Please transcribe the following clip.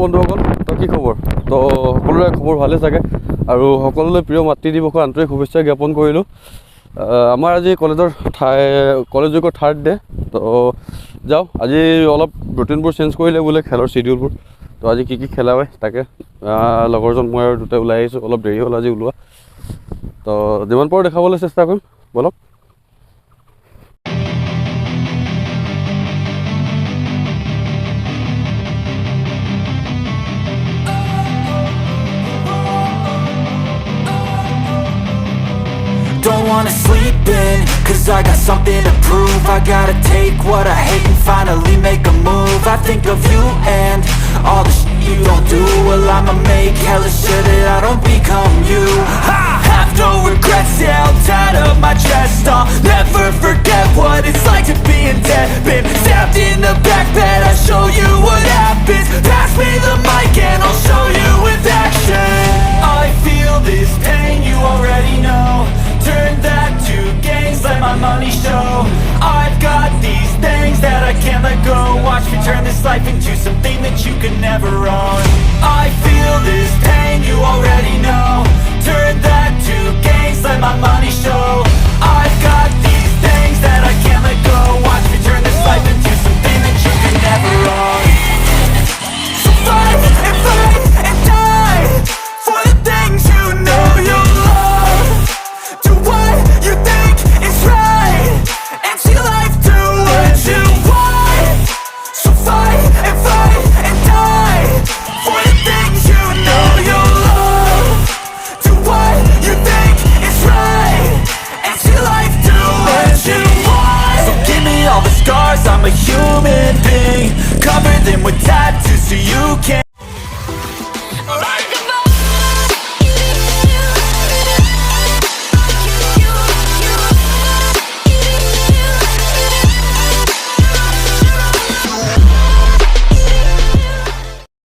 বন্ধুসকল, তো কি খবৰ? তো সকলোৰে খবৰ ভালে চাগে আৰু সকলোলৈ প্ৰিয় মাতৃ দিৱসৰ আন্তৰিক শুভেচ্ছা জ্ঞাপন কৰিলোঁ। আমাৰ আজি কলেজ উইকৰ থাৰ্ড ডে। তো যাওঁ, আজি অলপ ৰুটিনবোৰ চেঞ্জ কৰিলে বোলে খেলৰ চিডিউলবোৰ। তো আজি কি খেলা হয় তাকে লগৰজন মই আৰু দুটাই ওলাই আহিছোঁ। অলপ দেৰি হ'ল আজি ওলোৱা, তো যিমান পাৰোঁ দেখাবলৈ চেষ্টা কৰিম। বলক। Don't wanna sleep in, cause I got something to prove. I gotta take what I hate and finally make a move. I think of you and all the shit you don't do. Well, I'ma make hella sure that I don't become you. I have no regrets, yeah, I'll tie up my chest. I'll never forget what it's like to be in debt. Been stabbed in the back bed, I'll show you what happens. Pass me the mic and I'll show you with action. I feel this pain, you already know. Turn that to gains, let my money show. I've got these things that I can't let go. Watch me turn this life into something that you can never own. I feel this pain, you already know. Turn that to gains, let my money show. I've got these things that I can't let go. Watch me turn this life into something that you can never own. So fight and fight and die for the things you know you love. Do what you think is right and see life do what you want. So fight and die for the things you know you love. Do what you think is right and see life do what you want. So give me all the scars, I'm a human being. Cover them with tattoos so you can't